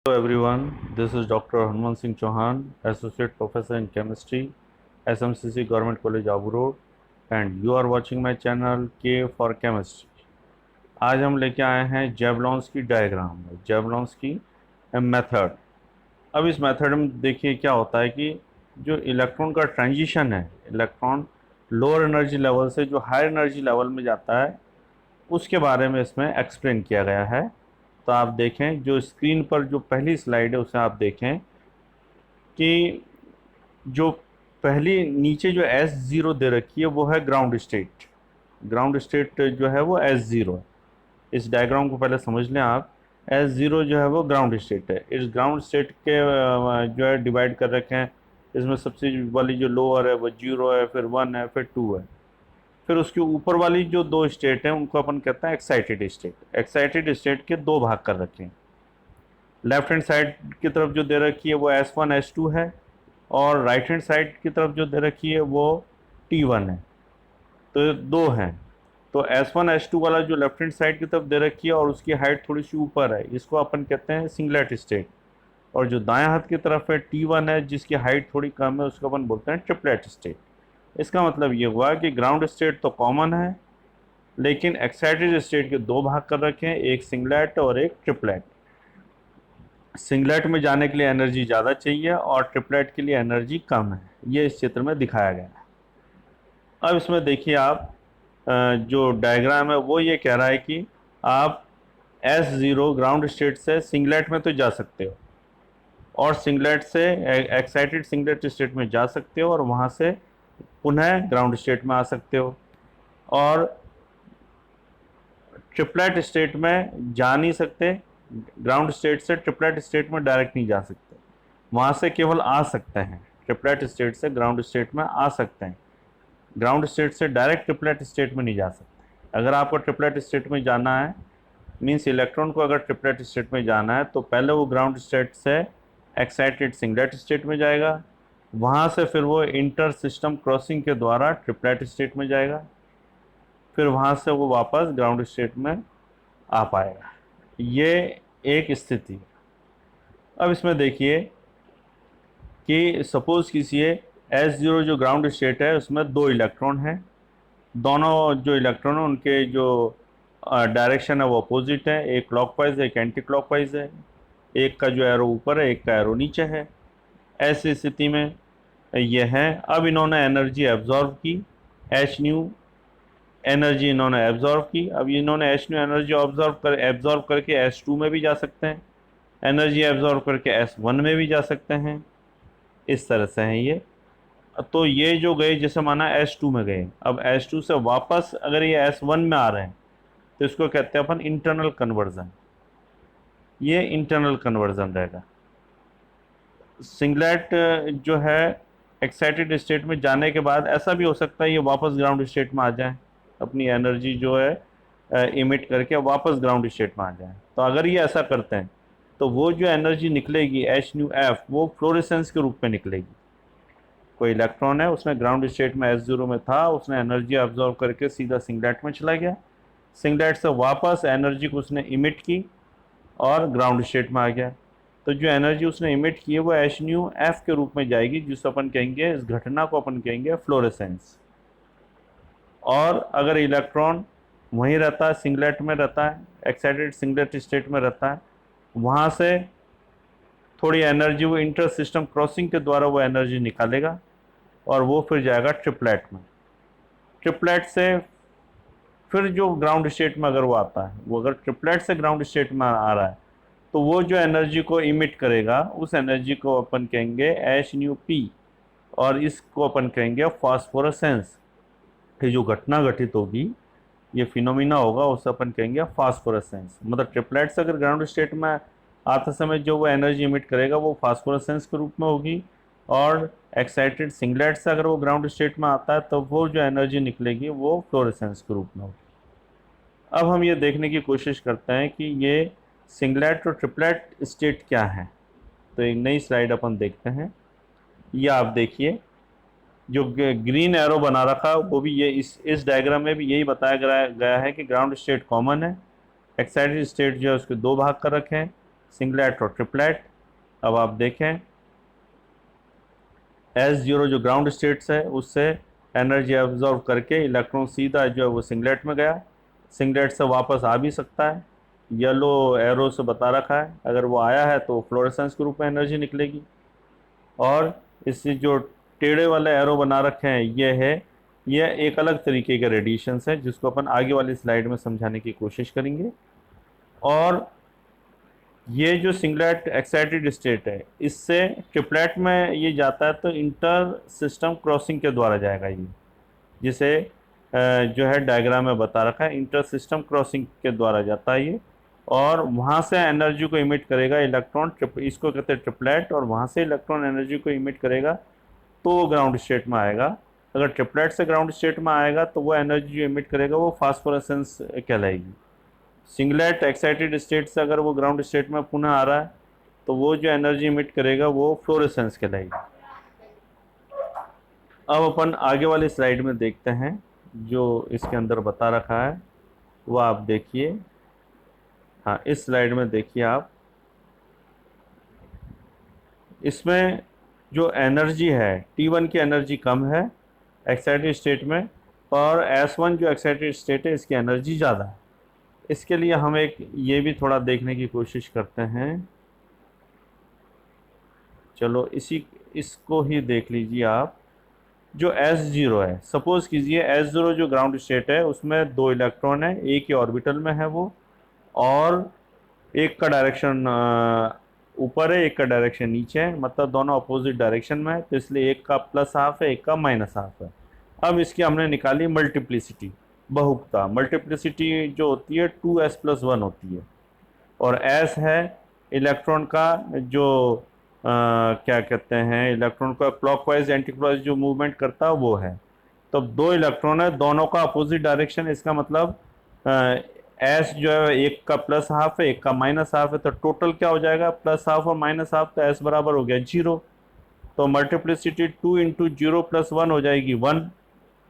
Hello everyone, this is Dr. Hanuman Singh Chauhan, Associate Professor in Chemistry, SMCC Government College Abu Road, and you are watching my channel K for Chemistry. आज हम लेके आए हैं जेवलॉन्स की diagram, जेवलॉन्स की method. अब इस method में देखिए क्या होता है कि जो इलेक्ट्रॉन का ट्रांजिशन है, इलेक्ट्रॉन लोअर एनर्जी लेवल से जो हायर एनर्जी लेवल में जाता है, उसके बारे में इसमें एक्सप्लेन किया गया है। तो आप देखें, जो स्क्रीन पर जो पहली स्लाइड है उसे आप देखें कि जो पहली नीचे जो S0 दे रखी है वो है ग्राउंड स्टेट। ग्राउंड स्टेट जो है वो S0 है। इस डायग्राम को पहले समझ लें आप। S0 जो है वो ग्राउंड स्टेट है। इस ग्राउंड स्टेट के जो है डिवाइड कर रखे हैं। इसमें सबसे वाली जो लोअर है वो 0 है, फिर 1 है, फिर 2 है। फिर उसके ऊपर वाली जो दो स्टेट हैं उनको अपन कहते हैं एक्साइटेड स्टेट। एक्साइटेड स्टेट के दो भाग कर रखे हैं। लेफ्ट हैंड साइड की तरफ जो दे रखी है वो S1 S2 है, और राइट हैंड साइड की तरफ जो दे रखी है वो T1 है। तो ये दो हैं। तो S1 S2 वाला जो लेफ्ट हैंड साइड की तरफ दे रखी है और उसकी हाइट थोड़ी सी ऊपर है, इसको अपन कहते हैं सिंगलेट स्टेट। और जो दाएं हाथ की तरफ है T1 है, जिसकी हाइट थोड़ी कम है, उसको अपन बोलते हैं ट्रिपलेट स्टेट। इसका मतलब ये हुआ कि ग्राउंड स्टेट तो कॉमन है, लेकिन एक्साइटेड स्टेट के दो भाग कर रखे हैं, एक सिंगलेट और एक ट्रिपलेट। सिंगलेट में जाने के लिए एनर्जी ज़्यादा चाहिए और ट्रिपलेट के लिए एनर्जी कम है। ये इस चित्र में दिखाया गया है। अब इसमें देखिए आप, जो डायग्राम है वो ये कह रहा है कि आप S0 ग्राउंड स्टेट से सिंगलेट में तो जा सकते हो, और सिंगलेट से एक्साइटेड सिंगलेट स्टेट में जा सकते हो, और वहाँ से पुनः ग्राउंड स्टेट में आ सकते हो। और ट्रिपलेट स्टेट में जा नहीं सकते, ग्राउंड स्टेट से ट्रिपलेट स्टेट में डायरेक्ट नहीं जा सकते, वहाँ से केवल आ सकते हैं। ट्रिपलेट स्टेट से ग्राउंड स्टेट में आ सकते हैं, ग्राउंड स्टेट से डायरेक्ट ट्रिपलेट स्टेट में नहीं जा सकते। अगर आपको ट्रिपलेट स्टेट में जाना है, मीन्स इलेक्ट्रॉन को अगर ट्रिपलेट स्टेट में जाना है, तो पहले वो ग्राउंड स्टेट से एक्साइटेड सिंगलेट स्टेट में जाएगा, वहाँ से फिर वो इंटर सिस्टम क्रॉसिंग के द्वारा ट्रिपलेट स्टेट में जाएगा, फिर वहाँ से वो वापस ग्राउंड स्टेट में आ पाएगा। ये एक स्थिति है। अब इसमें देखिए कि सपोज कीजिए S0 जो ग्राउंड स्टेट है उसमें दो इलेक्ट्रॉन हैं। दोनों जो इलेक्ट्रॉन हैं उनके जो डायरेक्शन है वो अपोजिट है, एक क्लॉकवाइज है, एक एंटी क्लॉकवाइज है। एक का जो एरो ऊपर है, एक का एरो नीचे है। ऐसी स्थिति में ये है। अब इन्होंने एनर्जी एब्जॉर्व की, एच न्यू एनर्जी इन्होंने एब्जॉर्व की। अब इन्होंने एच न्यू एनर्जी एब्जॉर्व करके S2 में भी जा सकते हैं, एनर्जी एब्जॉर्व करके S1 में भी जा सकते हैं। इस तरह से हैं ये। तो ये जो गए, जैसे माना S2 में गए, अब S2 से वापस अगर ये S1 में आ रहे हैं तो इसको कहते हैं अपन इंटरनल कन्वर्जन। ये इंटरनल कन्वर्जन रहेगा। सिंगलेट जो है एक्साइटेड स्टेट में जाने के बाद ऐसा भी हो सकता है ये वापस ग्राउंड स्टेट में आ जाए, अपनी एनर्जी जो है इमिट करके वापस ग्राउंड स्टेट में आ जाए। तो अगर ये ऐसा करते हैं तो वो जो एनर्जी निकलेगी एच न्यू एफ, वो फ्लोरेसेंस के रूप में निकलेगी। कोई इलेक्ट्रॉन है, उसने ग्राउंड स्टेट में S0 में था, उसने एनर्जी ऑब्जॉर्व करके सीधा सिंगलेट में चला गया, सिंगलेट से वापस एनर्जी को उसने इमिट की और ग्राउंड स्टेट में आ गया। तो जो एनर्जी उसने इमिट की है वो एच न्यू एफ के रूप में जाएगी, जिसको अपन कहेंगे, इस घटना को अपन कहेंगे फ्लोरेसेंस। और अगर इलेक्ट्रॉन वहीं रहता है, सिंगलेट में रहता है, एक्साइटेड सिंगलेट स्टेट में रहता है, वहाँ से थोड़ी एनर्जी वो इंटर सिस्टम क्रॉसिंग के द्वारा वो एनर्जी निकालेगा और वो फिर जाएगा ट्रिपलेट में। ट्रिपलेट से फिर जो ग्राउंड स्टेट में अगर वो आता है, वो अगर ट्रिपलेट से ग्राउंड स्टेट में आ रहा है, तो वो जो एनर्जी को इमिट करेगा उस एनर्जी को अपन कहेंगे एच न्यू पी, और इसको अपन कहेंगे फास्फोरेसेंस। ये जो घटना घटित होगी, ये फिनोमिना होगा, उसे अपन कहेंगे फास्फोरेसेंस। मतलब ट्रिपलेट से अगर ग्राउंड स्टेट में आते समय जो वो एनर्जी इमिट करेगा वो फास्फोरेसेंस के रूप में होगी, और एक्साइटेड सिंगलेट से अगर वो ग्राउंड स्टेट में आता है तो वो जो एनर्जी निकलेगी वो फ्लोरेसेंस के रूप में होगी। अब हम ये देखने की कोशिश करते हैं कि ये सिंगलेट और ट्रिपलेट स्टेट क्या है। तो एक नई स्लाइड अपन देखते हैं। ये आप देखिए, जो ग्रीन एरो बना रखा वो भी ये इस डायग्राम में भी यही बताया गया है कि ग्राउंड स्टेट कॉमन है, एक्साइटेड स्टेट जो है उसके दो भाग कर रखे हैं। सिंगलेट और ट्रिपलेट। अब आप देखें S0 जो ग्राउंड स्टेट्स है उससे एनर्जी एब्जॉर्व करके इलेक्ट्रॉन सीधा जो है वो सिंगलेट में गया, सिंगलेट से वापस आ भी सकता है, येलो एरो से बता रखा है, अगर वो आया है तो फ्लोरेसेंस के रूप में एनर्जी निकलेगी। और इससे जो टेढ़े वाले एरो बना रखे हैं ये एक अलग तरीके के रेडिएशंस है जिसको अपन आगे वाली स्लाइड में समझाने की कोशिश करेंगे। और ये जो सिंगलेट एक्साइटेड स्टेट है इससे ट्रिपलेट में ये जाता है तो इंटर सिस्टम क्रॉसिंग के द्वारा जाएगा ये, जिसे जो है डायग्राम में बता रखा है, इंटर सिस्टम क्रॉसिंग के द्वारा जाता है ये, और वहाँ से एनर्जी को इमिट करेगा इलेक्ट्रॉन, इसको कहते हैं ट्रिपलेट, और वहाँ से इलेक्ट्रॉन एनर्जी को इमिट करेगा तो वो ग्राउंड स्टेट में आएगा। अगर ट्रिपलेट से ग्राउंड स्टेट में आएगा तो वो एनर्जी जो इमिट करेगा वो फास्फोरेसेंस कहलाएगी। सिंगलेट एक्साइटेड स्टेट से अगर वो ग्राउंड स्टेट में पुनः आ रहा है तो वो जो एनर्जी इमिट करेगा वो फ्लोरेसेंस कहलाएगी। अब अपन आगे वाली स्लाइड में देखते हैं जो इसके अंदर बता रखा है वो आप देखिए। हाँ, इस स्लाइड में देखिए आप, इसमें जो एनर्जी है T1 की एनर्जी कम है एक्साइटेड स्टेट में, और S1 जो एक्साइटेड स्टेट है इसकी एनर्जी ज़्यादा है। इसके लिए हम एक ये भी थोड़ा देखने की कोशिश करते हैं। चलो इसको ही देख लीजिए आप। जो S0 है, सपोज कीजिए S0 जो ग्राउंड स्टेट है उसमें 2 इलेक्ट्रॉन है, एक ही ऑर्बिटल में है वो, और एक का डायरेक्शन ऊपर है, एक का डायरेक्शन नीचे है, मतलब दोनों अपोजिट डायरेक्शन में है, तो इसलिए एक का प्लस हाफ है, एक का माइनस हाफ है। अब इसकी हमने निकाली मल्टीप्लिसिटी, बहुगता। मल्टीप्लिसिटी जो होती है 2s+1 होती है, और s है इलेक्ट्रॉन का जो क्या कहते हैं, इलेक्ट्रॉन का क्लॉकवाइज एंटी क्लॉकवाइज जो मूवमेंट करता है वो है। तो 2 इलेक्ट्रॉन है, दोनों का अपोजिट डायरेक्शन, इसका मतलब एस जो है एक का प्लस हाफ है, एक का माइनस हाफ है, तो टोटल क्या हो जाएगा प्लस हाफ और माइनस हाफ, तो एस बराबर हो गया 0। तो मल्टीप्लिसिटी 2 इंटू 0 + 1 हो जाएगी 1।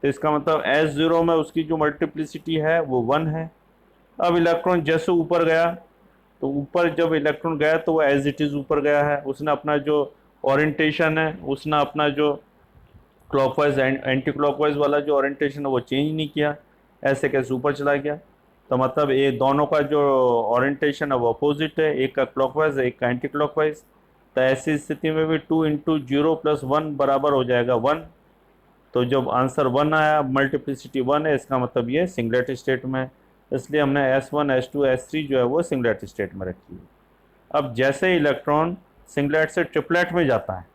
तो इसका मतलब S0 में उसकी जो मल्टीप्लिसिटी है वो 1 है। अब इलेक्ट्रॉन जैसे ऊपर गया, तो ऊपर जब इलेक्ट्रॉन गया तो वो एज इट इज़ ऊपर गया है, उसने अपना जो ओरिएंटेशन है, उसने अपना जो क्लॉकवाइज एंटी क्लॉकवाइज वाला जो ओरिएंटेशन है वो चेंज नहीं किया, ऐसे कैसे ऊपर चला गया। तो मतलब ये दोनों का जो ओरिएंटेशन है वो अपोजिट है, एक का क्लॉकवाइज है, एक का एंटी क्लॉकवाइज। तो ऐसी स्थिति में भी 2 इंटू 0 + 1 बराबर हो जाएगा 1। तो जब आंसर 1 आया, मल्टीप्लिसिटी 1 है, इसका मतलब ये सिंगलेट स्टेट में है, इसलिए हमने S1 S2 S3 जो है वो सिंगलेट स्टेट में रखी है। अब जैसे इलेक्ट्रॉन सिंगलेट से ट्रिपलेट में जाता है,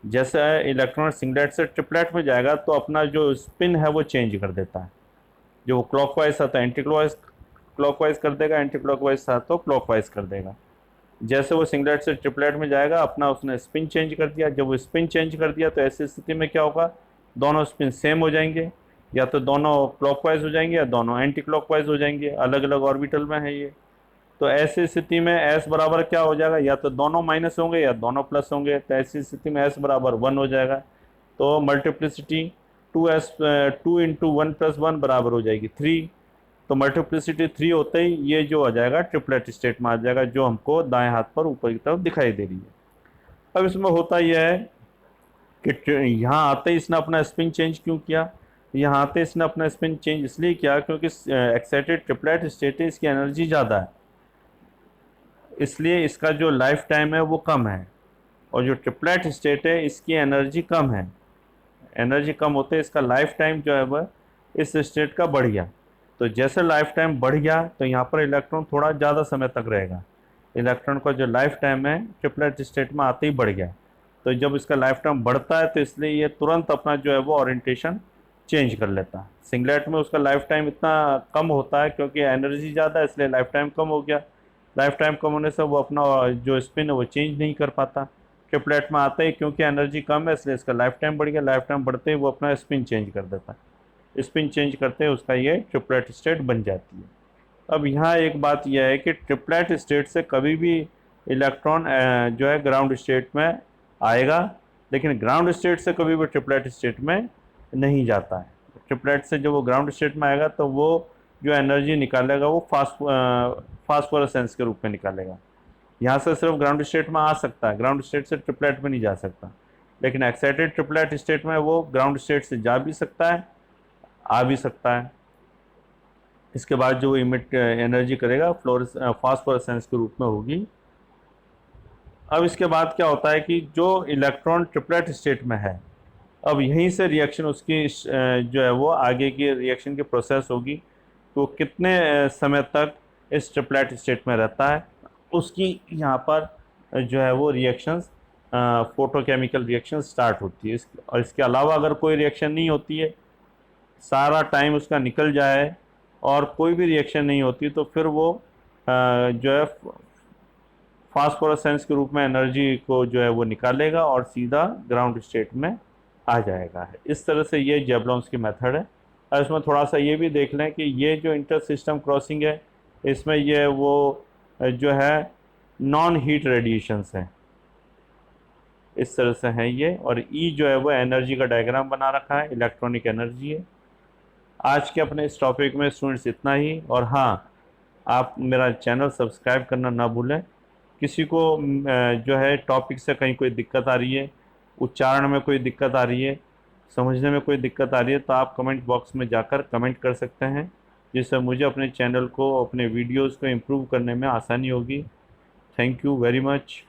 जैसे इलेक्ट्रॉन सिंगलेट से ट्रिपलेट में जाएगा तो अपना जो स्पिन है वो चेंज कर देता है। जो वो क्लॉकवाइज था तो एंटी क्लॉकवाइज कर देगा, एंटी क्लॉकवाइज था तो क्लॉकवाइज कर देगा। जैसे वो सिंगलेट से ट्रिपलेट में जाएगा अपना उसने स्पिन चेंज कर दिया। जब वो स्पिन चेंज कर दिया तो ऐसी स्थिति में क्या होगा, दोनों स्पिन सेम हो जाएंगे, या तो दोनों क्लॉकवाइज हो जाएंगे या दोनों एंटी क्लॉकवाइज हो जाएंगे, अलग अलग ऑर्बिटल में है ये। तो ऐसी स्थिति में S बराबर क्या हो जाएगा, या तो दोनों माइनस होंगे या दोनों प्लस होंगे, तो ऐसी स्थिति में S बराबर 1 हो जाएगा। तो मल्टीप्लिसिटी 2 इंटू 1 + 1 बराबर हो जाएगी 3। तो मल्टीप्लिसिटी 3 होते ही ये जो आ जाएगा ट्रिपलेट स्टेट में आ जाएगा, जो हमको दाएं हाथ पर ऊपर की तरफ दिखाई दे रही है। अब इसमें होता यह है कि यहाँ आते ही इसने अपना स्पिन चेंज क्यों किया, यहाँ आते इसने अपना स्पिन चेंज इसलिए किया क्योंकि एक्साइटेड ट्रिपलेट स्टेट है, इसकी एनर्जी ज़्यादा है, इसलिए इसका जो लाइफ टाइम है वो कम है, और जो ट्रिपलेट स्टेट है इसकी एनर्जी कम है। एनर्जी कम होते इसका लाइफ टाइम जो है वह इस स्टेट का बढ़ गया। तो जैसे लाइफ टाइम बढ़ गया तो यहाँ पर इलेक्ट्रॉन थोड़ा ज़्यादा समय तक रहेगा, इलेक्ट्रॉन का जो लाइफ टाइम है ट्रिपलेट स्टेट में आते ही बढ़ गया। तो जब इसका लाइफ टाइम बढ़ता है तो इसलिए ये तुरंत अपना जो है वो ओरिएंटेशन चेंज कर लेता है। सिंगलेट में उसका लाइफ टाइम इतना कम होता है क्योंकि एनर्जी ज़्यादा है, इसलिए लाइफ टाइम कम हो गया। लाइफ टाइम कम होने से वो अपना जो स्पिन है वो चेंज नहीं कर पाता। ट्रिपलेट में आते ही क्योंकि एनर्जी कम है इसलिए इसका लाइफ टाइम बढ़ गया, लाइफ टाइम बढ़ते ही वो अपना स्पिन चेंज कर देता है, स्पिन चेंज करते ही उसका ये ट्रिपलेट स्टेट बन जाती है। अब यहाँ एक बात यह है कि ट्रिपलेट स्टेट से कभी भी इलेक्ट्रॉन जो है ग्राउंड स्टेट में आएगा, लेकिन ग्राउंड स्टेट से कभी भी ट्रिपलेट स्टेट में नहीं जाता है। ट्रिपलेट से जब वो ग्राउंड स्टेट में आएगा तो वो जो एनर्जी निकालेगा वो फास्फोरेसेंस के रूप में निकालेगा, यहाँ से सिर्फ ग्राउंड स्टेट में आ सकता है, ग्राउंड स्टेट से ट्रिपलेट में नहीं जा सकता। लेकिन एक्साइटेड ट्रिपलेट स्टेट में वो ग्राउंड स्टेट से जा भी सकता है, आ भी सकता है। इसके बाद जो इमिट एनर्जी करेगा फास्फोरेसेंस के रूप में होगी। अब इसके बाद क्या होता है कि जो इलेक्ट्रॉन ट्रिपलेट स्टेट में है, अब यहीं से रिएक्शन उसकी जो है वो आगे की रिएक्शन की प्रोसेस होगी। तो कितने समय तक इस ट्रिपलेट स्टेट में रहता है, उसकी यहाँ पर जो है वो रिएक्शंस, फोटोकेमिकल रिएक्शन स्टार्ट होती है। और इसके अलावा अगर कोई रिएक्शन नहीं होती है, सारा टाइम उसका निकल जाए और कोई भी रिएक्शन नहीं होती, तो फिर वो जो है फास्फोरेसेंस के रूप में एनर्जी को जो है वो निकालेगा और सीधा ग्राउंड स्टेट में आ जाएगा। इस तरह से ये जेवलॉन्स की मेथड है। और इसमें थोड़ा सा ये भी देख लें कि ये जो इंटर सिस्टम क्रॉसिंग है, इसमें ये वो जो है नॉन हीट रेडिएशंस हैं, इस तरह से हैं ये। और ई जो है वो एनर्जी का डायग्राम बना रखा है, इलेक्ट्रॉनिक एनर्जी है। आज के अपने इस टॉपिक में स्टूडेंट्स इतना ही। और हाँ, आप मेरा चैनल सब्सक्राइब करना ना भूलें। किसी को जो है टॉपिक से कहीं कोई दिक्कत आ रही है, उच्चारण में कोई दिक्कत आ रही है, समझने में कोई दिक्कत आ रही है, तो आप कमेंट बॉक्स में जाकर कमेंट कर सकते हैं, जिससे मुझे अपने चैनल को, अपने वीडियोस को इम्प्रूव करने में आसानी होगी। Thank you very much.